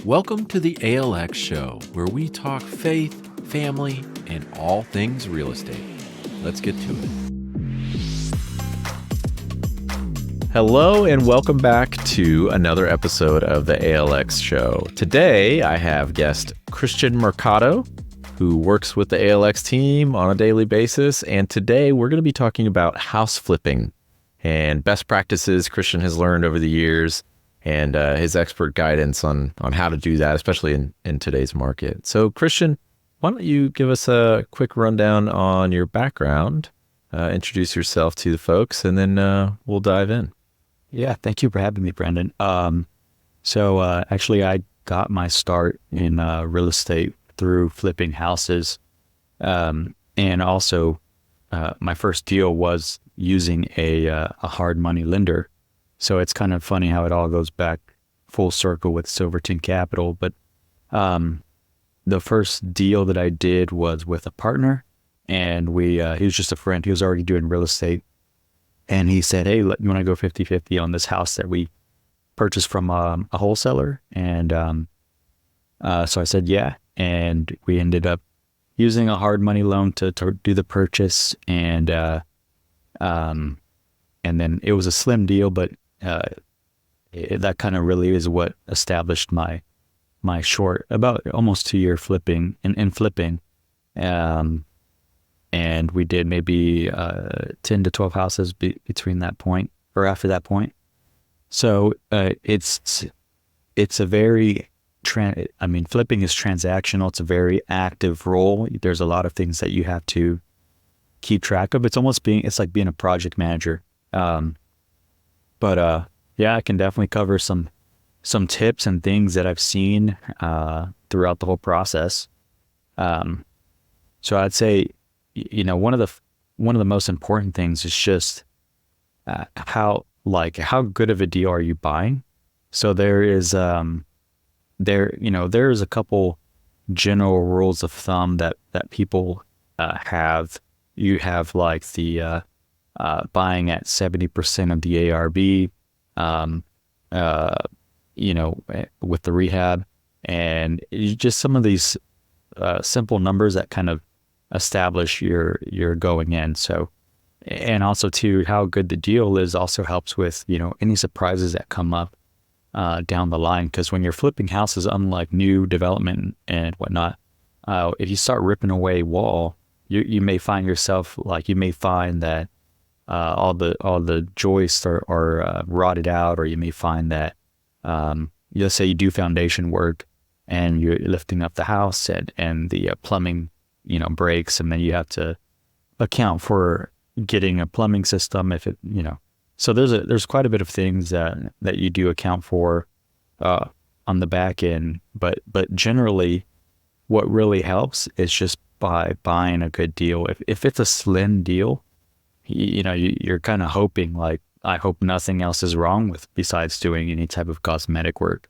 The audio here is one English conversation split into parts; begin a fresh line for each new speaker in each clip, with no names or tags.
Welcome to the ALX Show, where we talk faith, family, and all things real estate. Let's get to it. Hello, and welcome back to another episode of the ALX Show. Today, I have guest Christian Mercado, who works with the ALX team on a daily basis. And today, we're going to be talking about house flipping and best practices Christian has learned over the years, and his expert guidance on how to do that, especially in today's market. So Christian, why don't you give us a quick rundown on your background, introduce yourself to the folks, and then we'll dive in.
Yeah, thank you for having me, Brandon. Actually, I got my start in real estate through flipping houses. And also, my first deal was using a hard money lender. So it's kind of funny how it all goes back full circle with Silverton Capital. But the first deal that I did was with a partner, and he was just a friend. He was already doing real estate. And he said, hey, you want to go 50-50 on this house that we purchased from a wholesaler? And so I said, yeah. And we ended up using a hard money loan to do the purchase. And then it was a slim deal, but that kind of really is what established my short, about almost 2-year flipping in flipping. And we did maybe 10 to 12 houses between that point or after that point. So it's a very, flipping is transactional. It's a very active role. There's a lot of things that you have to keep track of. It's like being a project manager. Yeah, I can definitely cover some tips and things that I've seen throughout the whole process. So I'd say, one of the most important things is just how good of a deal are you buying? So there's a couple general rules of thumb that people have. You have like the buying at 70% of the ARV, with the rehab, and just some of these simple numbers that kind of establish your going in. So, and also too, how good the deal is also helps with, any surprises that come up down the line. Because when you're flipping houses, unlike new development and whatnot, if you start ripping away wall, you may find yourself you may find that all the joists are rotted out, or you may find that let's say you do foundation work and you're lifting up the house and the plumbing breaks, and then you have to account for getting a plumbing system if it so there's quite a bit of things that you do account for on the back end, but generally what really helps is just by buying a good deal. If it's a slim deal, you're kind of hoping, I hope nothing else is wrong besides doing any type of cosmetic work.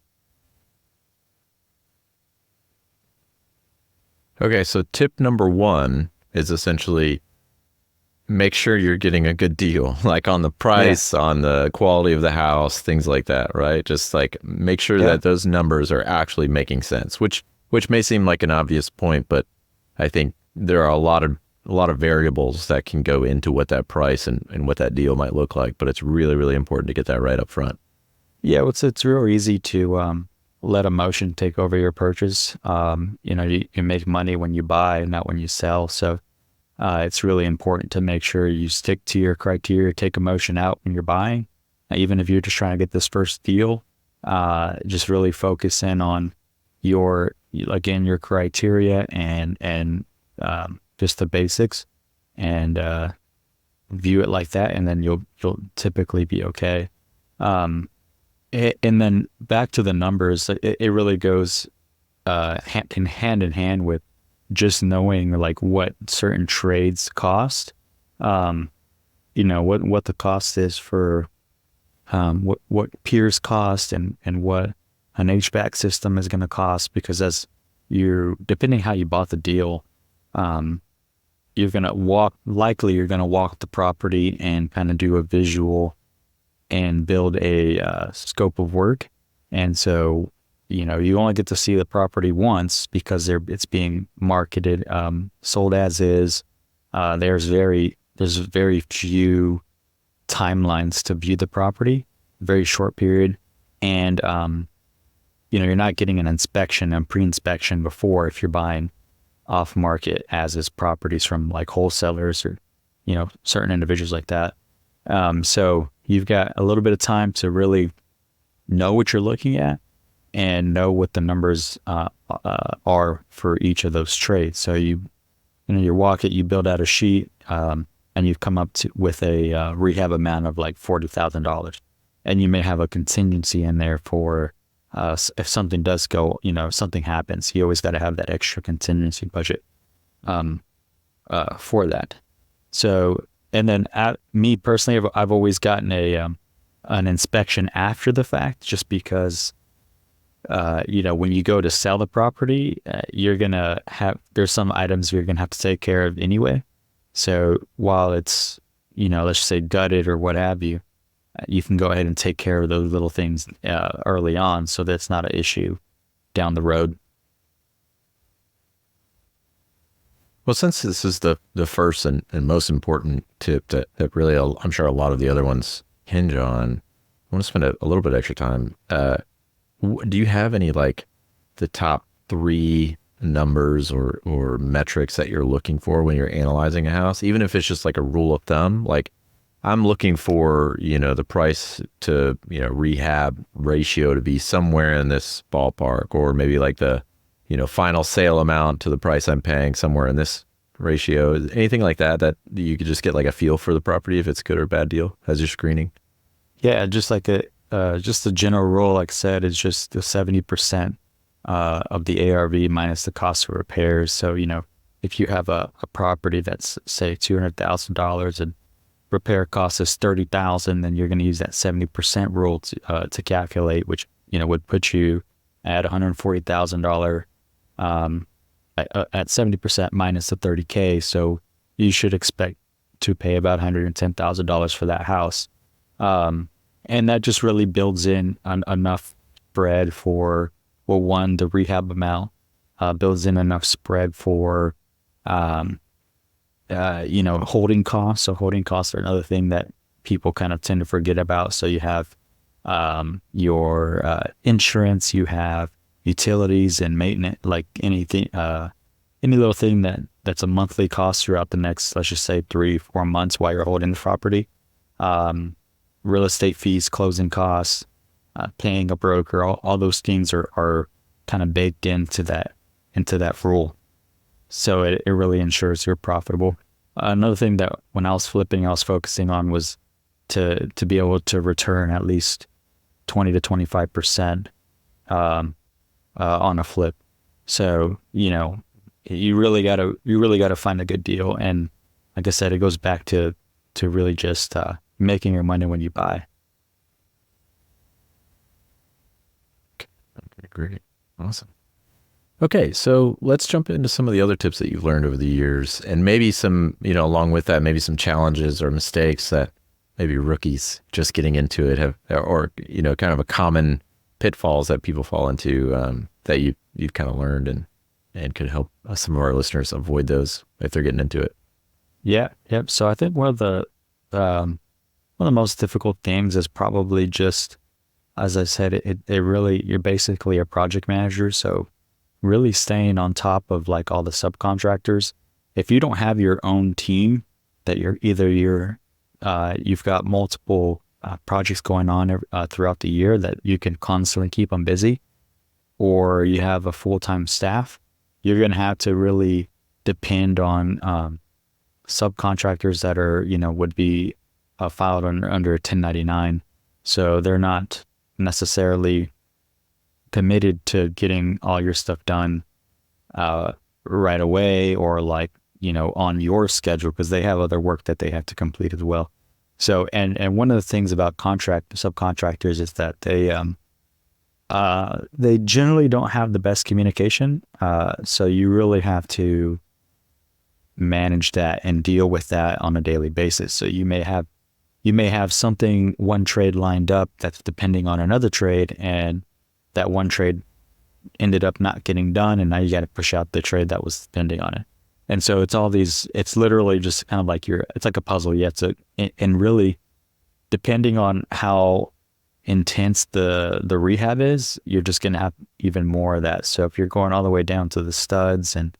Okay, so tip number 1 is essentially make sure you're getting a good deal, like on the price, on the quality of the house, things like that, right? Just make sure that those numbers are actually making sense, which may seem like an obvious point, but I think there are a lot of variables that can go into what that price and what that deal might look like, but it's really, really important to get that right up front.
Yeah, it's real easy to let emotion take over your purchase. You make money when you buy, not when you sell. So it's really important to make sure you stick to your criteria, take emotion out when you're buying. Even if you're just trying to get this first deal, just really focus in on your criteria and just the basics, and view it like that, and then you'll typically be okay. And then back to the numbers, it really goes hand in hand with just knowing what certain trades cost. What the cost is for what piers cost and what an HVAC system is going to cost, because depending how you bought the deal, you're going to walk the property and kind of do a visual and build a scope of work. And so you only get to see the property once because it's being marketed, sold as is. There's very few timelines to view the property, very short period. And, you're not getting an inspection and pre-inspection before if you're buying off market as is properties from like wholesalers or, certain individuals like that. So you've got a little bit of time to really know what you're looking at and know what the numbers are for each of those trades. So you walk it, you build out a sheet, and you've come up with a rehab amount of like $40,000, and you may have a contingency in there for if something does go, if something happens, you always got to have that extra contingency budget for that. So, and then me personally, I've always gotten an inspection after the fact, just because when you go to sell the property, there's some items you're gonna have to take care of anyway. So while it's, let's say gutted or what have you, you can go ahead and take care of those little things early on, so that's not an issue down the road.
Well, since this is the first and most important tip that really I'm sure a lot of the other ones hinge on, I want to spend a little bit extra time. Do you have any like the top 3 numbers or metrics that you're looking for when you're analyzing a house, even if it's just like a rule of thumb? Like, I'm looking for, the price to, rehab ratio to be somewhere in this ballpark, or maybe like the, final sale amount to the price I'm paying somewhere in this ratio. Anything like that you could just get like a feel for the property if it's good or bad deal as you're screening?
Yeah, just like just the general rule, like I said, is just the 70% of the ARV minus the cost of repairs. So, if you have a property that's say $200,000 and repair cost is $30,000, then you're going to use that 70% rule to calculate, which would put you at $140,000 at 70% minus the $30K. So you should expect to pay about $110,000 for that house, and that just really builds in enough spread for, well, one, the rehab amount, builds in enough spread for holding costs. So holding costs are another thing that people kind of tend to forget about. So you have your insurance, you have utilities and maintenance, like anything, any little thing that's a monthly cost throughout the next, let's just say 3-4 months while you're holding the property. Real estate fees, closing costs, paying a broker, all those things are kind of baked into that rule. So it really ensures you're profitable. Another thing that when I was flipping, I was focusing on was to be able to return at least 20 to 25% on a flip. So, you really gotta find a good deal. And like I said, it goes back to really just making your money when you buy.
Okay, great. Awesome. Okay, so let's jump into some of the other tips that you've learned over the years, and maybe some, along with that, maybe some challenges or mistakes that maybe rookies just getting into it have, or, kind of a common pitfalls that people fall into that you've kind of learned and could help some of our listeners avoid those if they're getting into it.
Yeah. Yep. So I think one of the most difficult things is probably just, as I said, it really, you're basically a project manager. So really staying on top of like all the subcontractors. If you don't have your own team, that you've got multiple projects going on throughout the year that you can constantly keep them busy, or you have a full-time staff, you're going to have to really depend on subcontractors that are, would be filed under 1099. So they're not necessarily committed to getting all your stuff done right away, or like, on your schedule, because they have other work that they have to complete as well. So, and one of the things about subcontractors is that they generally don't have the best communication. So you really have to manage that and deal with that on a daily basis. So you may have one trade lined up that's depending on another trade, and that one trade ended up not getting done, and now you got to push out the trade that was pending on it. And so it's all these, it's literally just kind of like it's like a puzzle. You have to, and really, depending on how intense the rehab is, you're just going to have even more of that. So if you're going all the way down to the studs and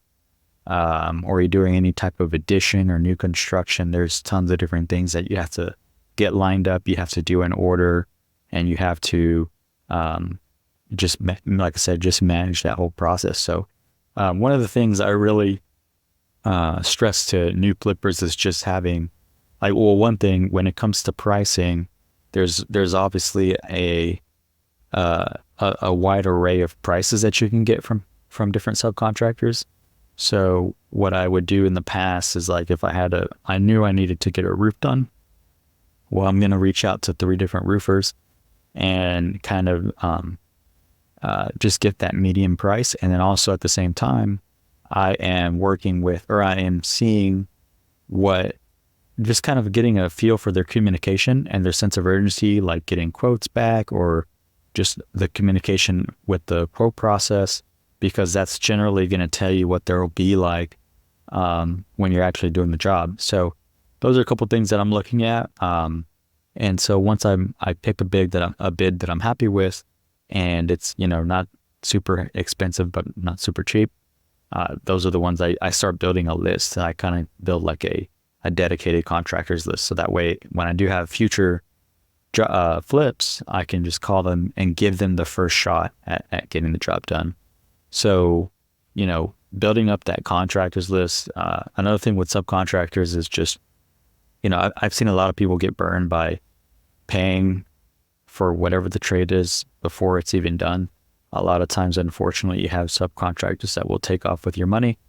or you're doing any type of addition or new construction, there's tons of different things that you have to get lined up. You have to do an order, and you have to just, like I said, just manage that whole process. So one of the things I really stress to new flippers is just having, like, well, one thing when it comes to pricing, there's obviously a wide array of prices that you can get from different subcontractors. So what I would do in the past is, like, if I knew I needed to get a roof done, well, I'm going to reach out to 3 different roofers and kind of just get that median price. And then also at the same time, I am seeing just kind of getting a feel for their communication and their sense of urgency, like getting quotes back or just the communication with the quote process, because that's generally going to tell you what there will be like when you're actually doing the job. So those are a couple of things that I'm looking at. And so once I pick a bid that I'm happy with, and it's, not super expensive, but not super cheap, those are the ones I start building a list. I kind of build like a dedicated contractors list. So that way, when I do have future flips, I can just call them and give them the first shot at getting the job done. So, building up that contractors list. Another thing with subcontractors is just, I've seen a lot of people get burned by paying for whatever the trade is before it's even done. A lot of times, unfortunately, you have subcontractors that will take off with your money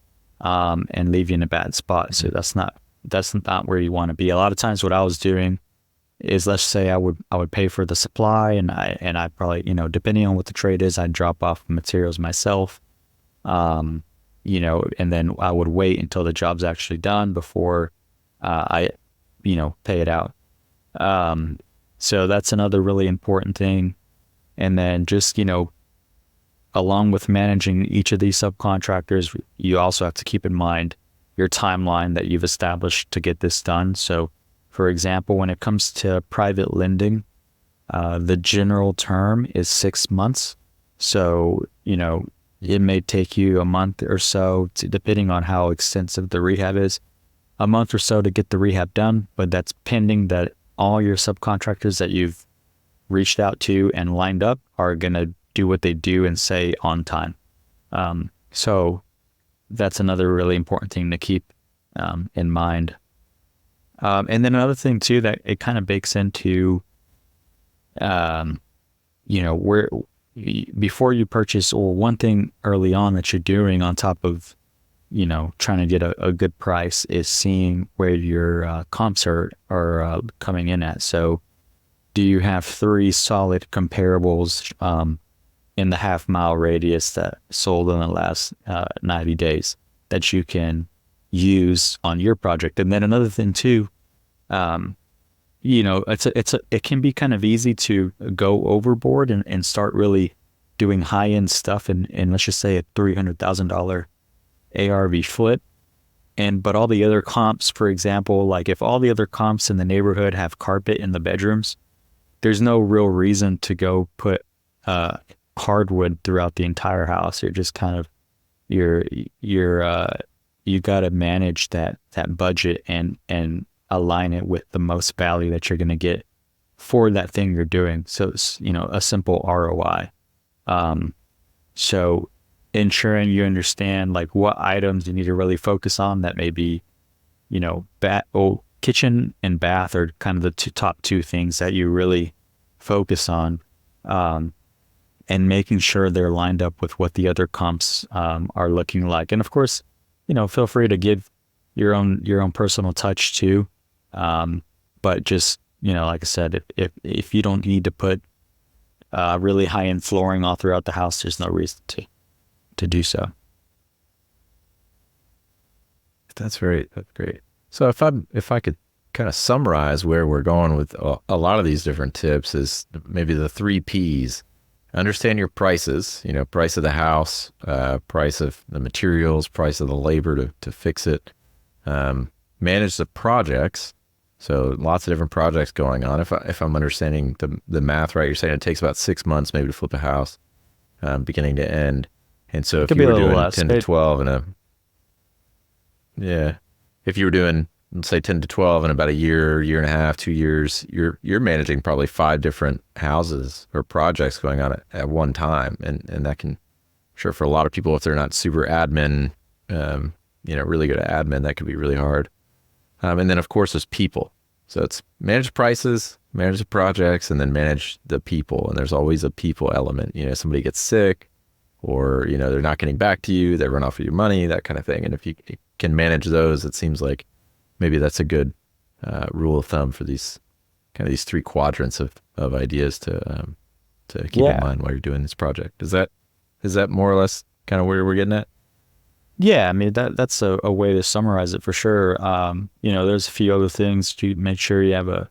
and leave you in a bad spot. So that's not where you want to be. A lot of times what I was doing is, let's say I would pay for the supply, and I probably, depending on what the trade is, I'd drop off materials myself, and then I would wait until the job's actually done before I pay it out. So that's another really important thing. And then just, along with managing each of these subcontractors, you also have to keep in mind your timeline that you've established to get this done. So, for example, when it comes to private lending, the general term is 6 months. So, it may take you a month or so, depending on how extensive the rehab is, a month or so to get the rehab done, but that's pending that all your subcontractors that you've reached out to and lined up are going to do what they do and say on time. So that's another really important thing to keep in mind. And then another thing too, that it kind of bakes into, where before you purchase, or one thing early on that you're doing on top of, trying to get a good price, is seeing where your comps are coming in at. So do you have 3 solid comparables in the half-mile radius that sold in the last 90 days that you can use on your project? And then another thing too, it can be kind of easy to go overboard and start really doing high-end stuff and let's just say a $300,000 ARV flip. But all the other comps, for example, like if all the other comps in the neighborhood have carpet in the bedrooms, there's no real reason to go put hardwood throughout the entire house. You're just kind of, you got to manage that budget and align it with the most value that you're going to get for that thing you're doing. So it's, a simple ROI. So ensuring you understand like what items you need to really focus on, that may be, kitchen and bath are kind of the top 2 things that you really focus on, and making sure they're lined up with what the other comps are looking like. And of course, feel free to give your own personal touch too. But just, like I said, if you don't need to put really high-end flooring all throughout the house, there's no reason to do so.
That's great. So if I could kind of summarize where we're going with a lot of these different tips, is maybe the 3 Ps. understand your prices, price of the house, price of the materials, price of the labor to fix it, manage the projects. So lots of different projects going on. If I'm understanding the math right, you're saying it takes about 6 months maybe to flip a house, beginning to end. And so if you were doing less, 10 to 12 if you were doing, let's say 10 to 12 in about a year and a half, 2 years, you're managing probably 5 different houses or projects going on at one time. And that can, sure, for a lot of people, if they're not super admin, really good at admin, that could be really hard. And then of course there's people. So it's manage prices, manage the projects, and then manage the people. And there's always a people element. Somebody gets sick, or, they're not getting back to you, they run off of your money, that kind of thing. And if you can manage those, it seems like maybe that's a good rule of thumb for these 3 quadrants of ideas to keep in mind while you're doing this project. Is that more or less kind of where we're getting at?
Yeah, I mean, that's a way to summarize it for sure. There's a few other things to make sure you have a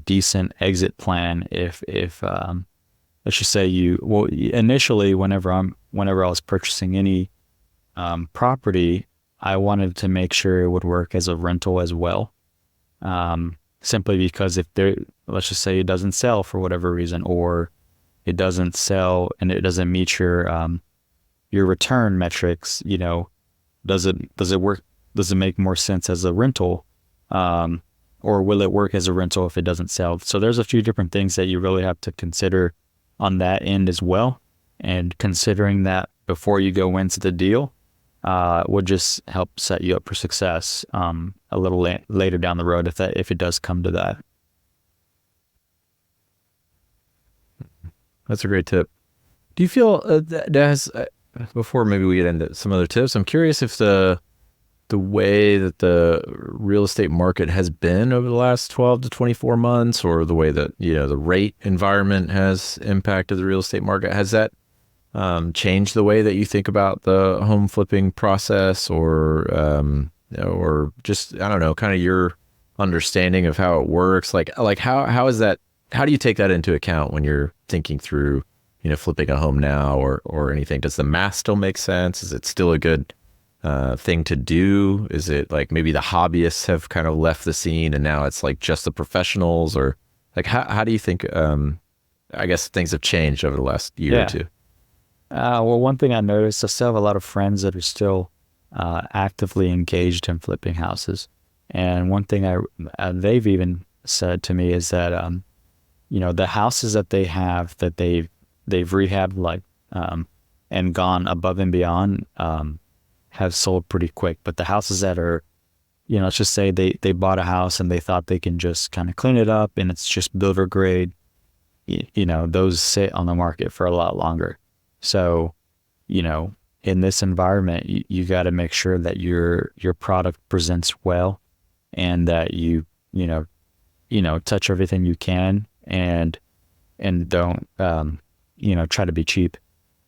decent exit plan. If let's just say initially, whenever I was purchasing any property, I wanted to make sure it would work as a rental as well. Simply because let's just say it doesn't sell for whatever reason, or it doesn't sell and it doesn't meet your return metrics, does it work? Does it make more sense as a rental? Or will it work as a rental if it doesn't sell? So there's a few different things that you really have to consider on that end as well. And considering that before you go into the deal would just help set you up for success a little later down the road if it does come to that.
That's a great tip. Do you feel that has, before maybe we get into some other tips, I'm curious if the way that the real estate market has been over the last 12 to 24 months, or the way that, the rate environment has impacted the real estate market, has that changed the way that you think about the home flipping process, or just, I don't know, kind of your understanding of how it works? Like how is that, how do you take that into account when you're thinking through, flipping a home now or anything? Does the math still make sense? Is it still a good thing to do? Is it like maybe the hobbyists have kind of left the scene and now it's like just the professionals? Or like how do you think I guess things have changed over the last year or two?
Well, one thing I noticed, I still have a lot of friends that are still actively engaged in flipping houses. And one thing they've even said to me is that the houses that they have that they've rehabbed and gone above and beyond have sold pretty quick. But the houses that are, let's just say they bought a house and they thought they can just kind of clean it up and it's just builder grade, those sit on the market for a lot longer. So, in this environment, you got to make sure that your product presents well, and that you touch everything you can, and don't try to be cheap.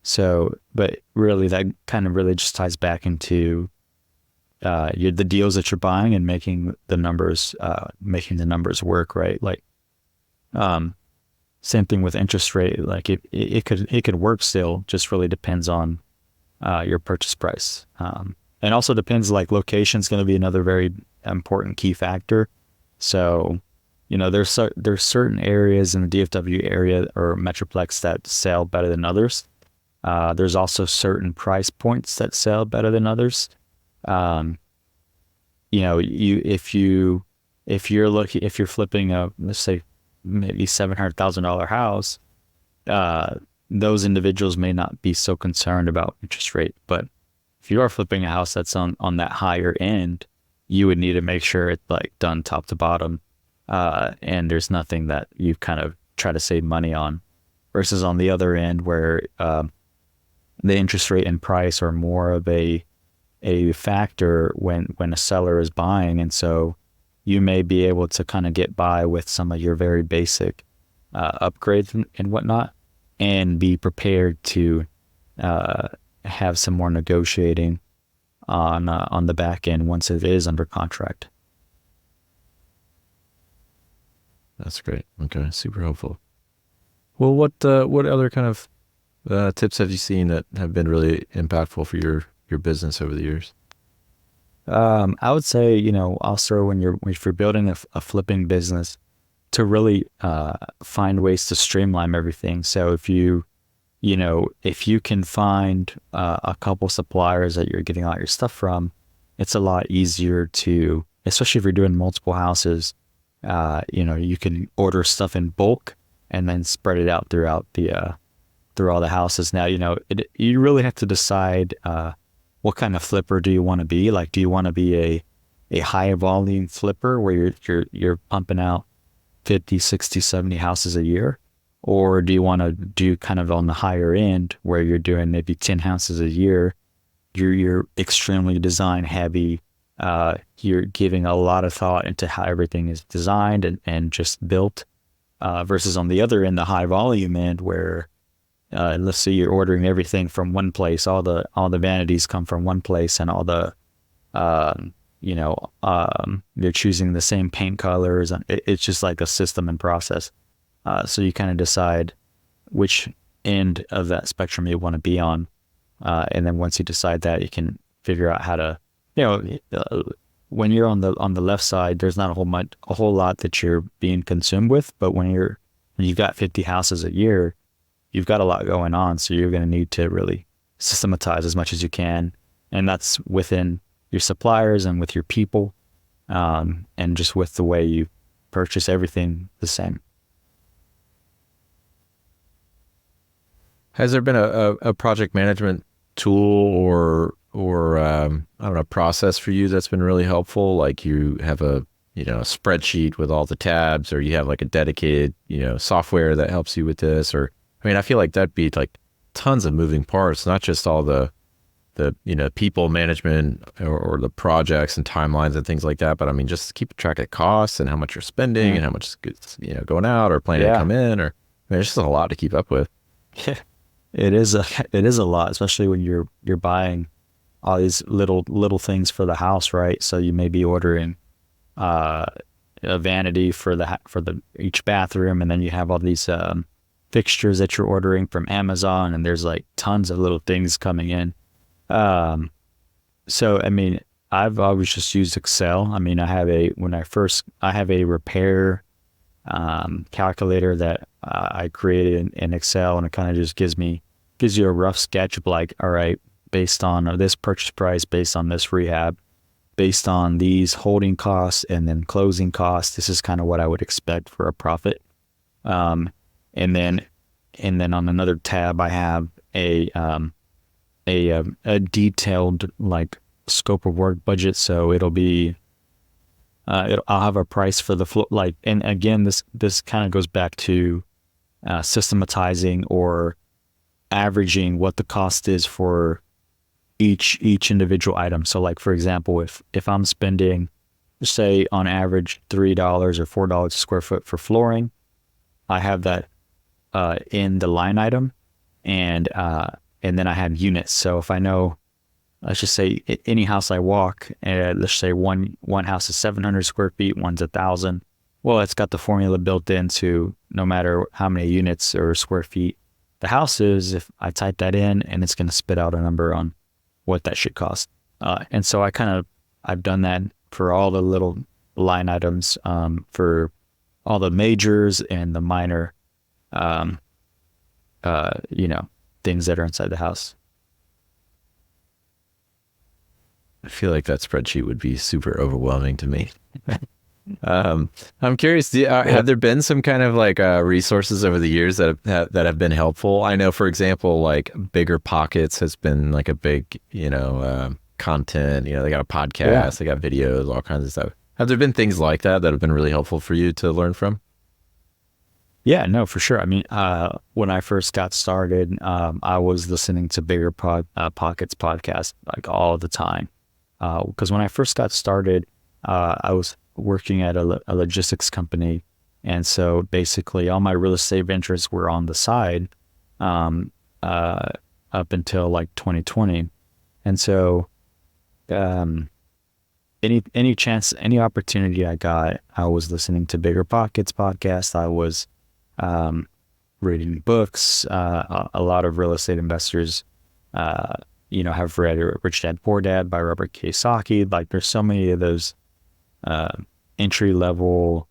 So, but really that kind of really just ties back into the deals that you're buying and making the numbers work, right? Like, same thing with interest rate. Like it could work still, just really depends on your purchase price. And also depends, like location's going to be another very important key factor. So, there's certain areas in the DFW area or Metroplex that sell better than others. There's also certain price points that sell better than others. If you're flipping a, let's say, maybe $700,000 house, those individuals may not be so concerned about interest rate. But if you are flipping a house that's on that higher end, you would need to make sure it's like done top to bottom, and there's nothing that you kind of try to save money on. Versus on the other end, where the interest rate and price are more of a factor when a seller is buying, and so you may be able to kind of get by with some of your very basic upgrades and whatnot, and be prepared to have some more negotiating on the back end once it is under contract.
That's great. Okay, super helpful. Well, what other kind of tips have you seen that have been really impactful for your business over the years?
I would say, also if you're building a flipping business, to really find ways to streamline everything. So if you can find a couple suppliers that you're getting all your stuff from, it's a lot easier to, especially if you're doing multiple houses, you can order stuff in bulk and then spread it out through all the houses. Now, you really have to decide what kind of flipper do you want to be? Like, do you want to be a high volume flipper where you're pumping out 50, 60, 70 houses a year? Or do you want to do kind of on the higher end where you're doing maybe 10 houses a year? You're extremely design heavy. You're giving a lot of thought into how everything is designed and just built, versus on the other end, the high volume end where, let's say you're ordering everything from one place, all the vanities come from one place, and all the, you're choosing the same paint colors. It's just like a system and process. So you kind of decide which end of that spectrum you want to be on. And then once you decide that, you can figure out how to, when you're on the left side, there's not a whole lot that you're being consumed with. But when you've got 50 houses a year, you've got a lot going on. So you're going to need to really systematize as much as you can. And that's within your suppliers and with your people, and just with the way you purchase everything the same.
Has there been a project management tool or I don't know, process for you that's been really helpful? Like you have a spreadsheet with all the tabs, or you have like a dedicated software that helps you with this? Or I mean, I feel like that'd be like tons of moving parts, not just all the people management or the projects and timelines and things like that, but I mean, just keep track of costs and how much you're spending and how much is going out or planning to come in. Or I mean, it's just a lot to keep up with.
Yeah. It is a lot, especially when you're buying all these little things for the house, right? So you may be ordering a vanity for each bathroom, and then you have all these fixtures that you're ordering from Amazon, and there's like tons of little things coming in. So I mean, I've always just used Excel. I mean, I have a repair calculator that I created in Excel, and it kind of just gives you a rough sketch of like, all right, based on this purchase price, based on this rehab, based on these holding costs and then closing costs, this is kind of what I would expect for a profit. And then on another tab, I have a detailed like scope of work budget. So it'll be, I'll have a price for the floor. Like, and again, this kind of goes back to systematizing or averaging what the cost is for each individual item. So like, for example, if I'm spending, say on average $3 or $4 a square foot for flooring, I have that in the line item, and then I have units. So if I know, let's just say any house I walk, let's say one house is 700 square feet, one's 1,000. Well, it's got the formula built into no matter how many units or square feet the house is, if I type that in, and it's going to spit out a number on what that should cost. And so I've done that for all the little line items, for all the majors and the minor, things that are inside the house.
I feel like that spreadsheet would be super overwhelming to me. I'm curious, have there been some kind of like resources over the years that have been helpful? I know, for example, like Bigger Pockets has been like a big, content, they got a podcast, they got videos, all kinds of stuff. Have there been things like that have been really helpful for you to learn from?
Yeah, no, for sure. I mean, when I first got started, I was listening to Bigger Pockets podcast like all the time. Because when I first got started, I was working at a logistics company. And so basically all my real estate ventures were on the side, up until like 2020. And so, any opportunity I got, I was listening to Bigger Pockets podcast. I was, reading books. A lot of real estate investors, have read Rich Dad Poor Dad by Robert Kiyosaki. Like there's so many of those entry level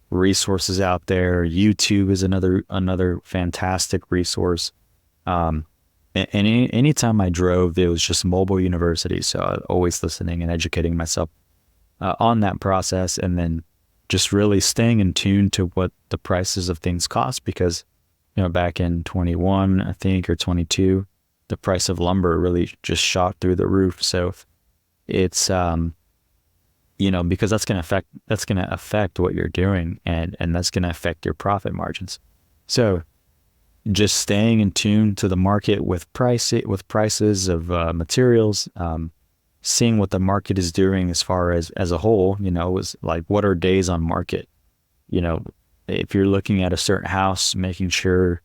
resources out there. YouTube is another fantastic resource. And anytime I drove, it was just mobile university. So I was always listening and educating myself on that process, and then just really staying in tune to what the prices of things cost, because, back in 21, I think, or 22, the price of lumber really just shot through the roof. So it's, because that's going to affect what you're doing, and that's going to affect your profit margins. So just staying in tune to the market with prices of materials, seeing what the market is doing as far as a whole, is like, what are days on market? If you're looking at a certain house, making sure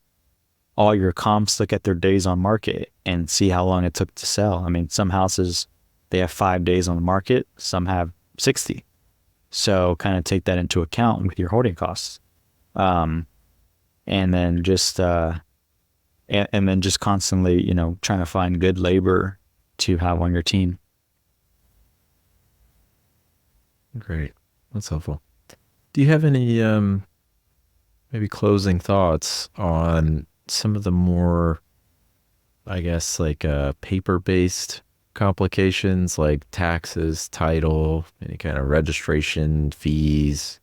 all your comps look at their days on market and see how long it took to sell. I mean, some houses, they have 5 days on the market, some have 60. So kind of take that into account with your holding costs. And then just constantly, trying to find good labor to have on your team.
Great. That's helpful. Do you have any maybe closing thoughts on some of the more, I guess, like paper-based complications like taxes, title, any kind of registration, fees,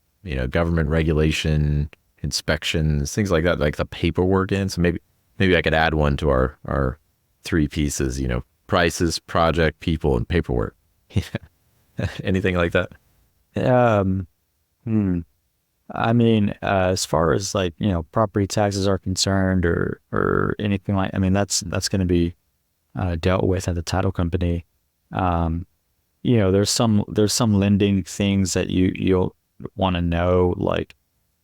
government regulation, inspections, things like that, like the paperwork in? So maybe I could add one to our 3 pieces, prices, project, people, and paperwork. Anything like that?
I mean, as far as like, property taxes are concerned, or anything like, I mean, that's going to be dealt with at the title company. There's some lending things that you'll want to know, like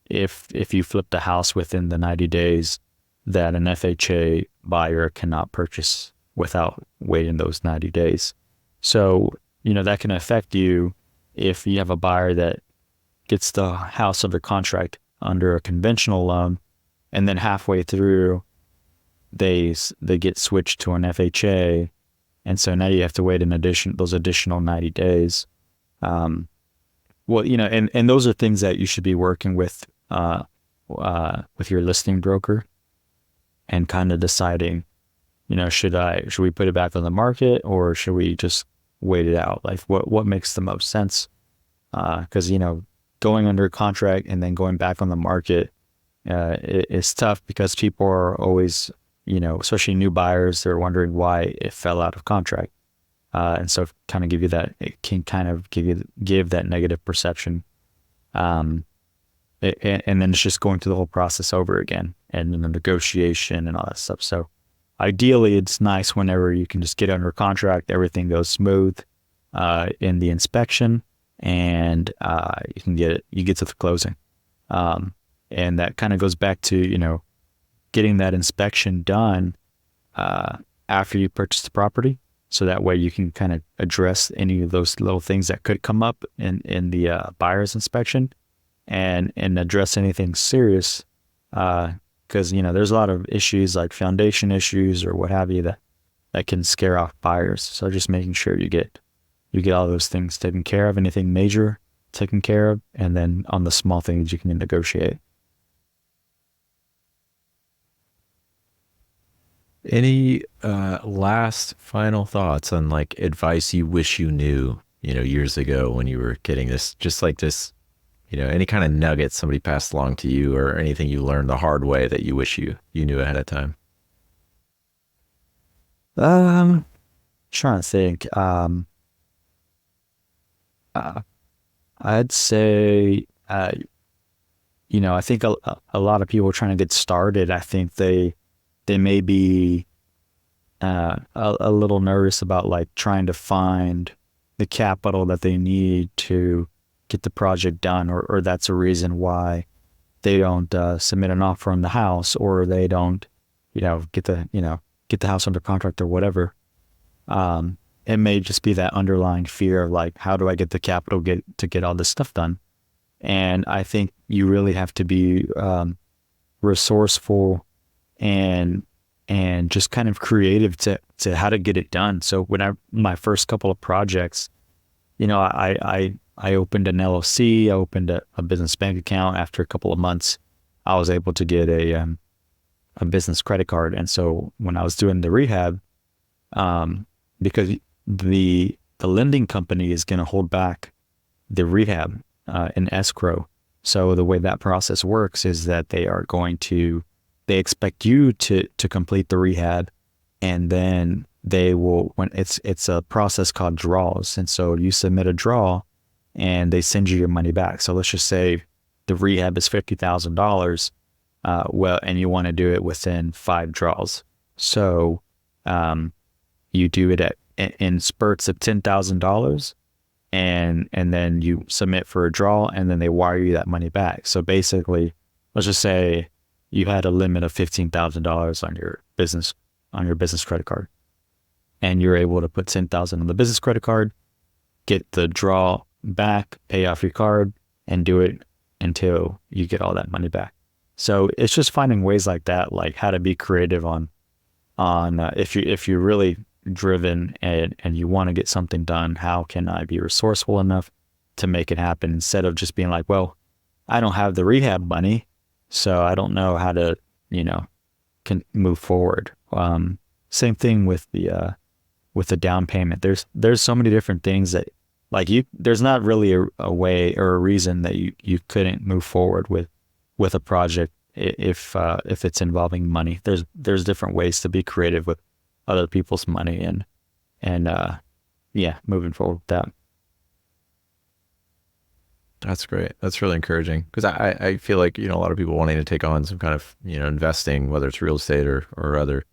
if you flip the house within the 90 days, that an FHA buyer cannot purchase without waiting those 90 days. So, that can affect you if you have a buyer that gets the house under contract under a conventional loan, and then halfway through they get switched to an FHA, and so now you have to wait those additional 90 days. And those are things that you should be working with your listing broker, and kind of deciding, should we put it back on the market, or should we just wait it out? Like what makes the most sense? Because going under contract and then going back on the market is tough, because people are always, especially new buyers, they're wondering why it fell out of contract. And so kind of it can kind of give that negative perception. And then it's just going through the whole process over again, and the negotiation and all that stuff. So ideally, it's nice whenever you can just get under contract, everything goes smooth in the inspection, and you get to the closing. And that kind of goes back to, getting that inspection done after you purchase the property. So that way you can kind of address any of those little things that could come up in the buyer's inspection, and address anything serious. Because, there's a lot of issues like foundation issues or what have you that can scare off buyers. So just making sure you get all those things taken care of, anything major taken care of, and then on the small things you can negotiate.
Any last final thoughts on like advice you wish you knew, years ago when you were getting this, just like this, any kind of nugget somebody passed along to you, or anything you learned the hard way that you wish you knew ahead of time?
Trying to think. I'd say, I think a lot of people trying to get started, I think they may be a little nervous about like trying to find the capital that they need to get the project done, or that's a reason why they don't submit an offer on the house, or they don't, get the house under contract or whatever. It may just be that underlying fear of like, how do I get the capital to get all this stuff done? And I think you really have to be resourceful, and just kind of creative to how to get it done. So my first couple of projects, I opened an LLC, I opened a business bank account. After a couple of months, I was able to get a business credit card. And so when I was doing the rehab, because the lending company is going to hold back the rehab in escrow. So the way that process works is that they expect you to complete the rehab, and then they will, when it's a process called draws. And so you submit a draw and they send you your money back. So let's just say the rehab is $50,000. And you want to do it within 5 draws. So you do it in spurts of $10,000, and then you submit for a draw, and then they wire you that money back. So basically, let's just say you had a limit of $15,000 on your business credit card, and you're able to put $10,000 on the business credit card, get the draw back, pay off your card, and do it until you get all that money back. So it's just finding ways like that, like how to be creative on if you're really driven and you want to get something done, how can I be resourceful enough to make it happen, instead of just being like, well, I don't have the rehab money, so I don't know how to, can move forward. Same thing with the down payment. There's so many different things that, like, there's not really a way or a reason that you couldn't move forward with a project if it's involving money. There's different ways to be creative with other people's money and moving forward with that.
That's great. That's really encouraging, because I feel like, a lot of people wanting to take on some kind of, investing, whether it's real estate or other,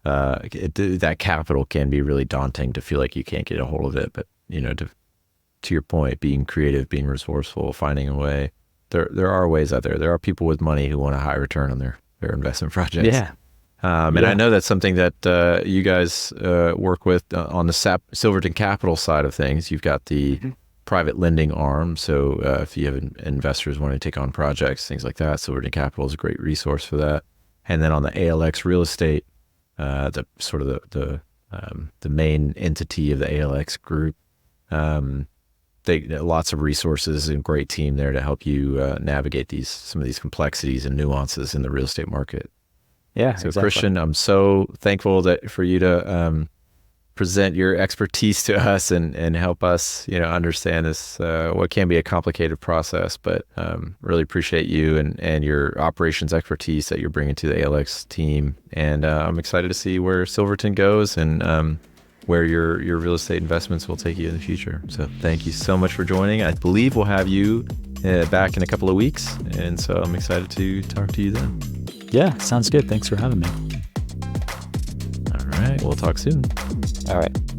that capital can be really daunting to feel like you can't get a hold of it. But, to your point, being creative, being resourceful, finding a way, there are ways out there. There are people with money who want a high return on their investment projects.
Yeah.
And I know that's something that you guys work with on the Silverton Capital side of things. You've got the private lending arm. So if you have investors wanting to take on projects, things like that, Silverton Capital is a great resource for that. And then on the ALX real estate, the sort of the main entity of the ALX group, lots of resources and great team there to help you navigate some of these complexities and nuances in the real estate market.
Yeah.
So
exactly.
Christian, I'm so thankful for you to present your expertise to us and help us, understand this, what can be a complicated process, but really appreciate you and your operations expertise that you're bringing to the ALX team. And I'm excited to see where Silverton goes and where your real estate investments will take you in the future. So thank you so much for joining. I believe we'll have you back in a couple of weeks. And so I'm excited to talk to you then.
Yeah, sounds good. Thanks for having me.
All right. We'll talk soon.
All right.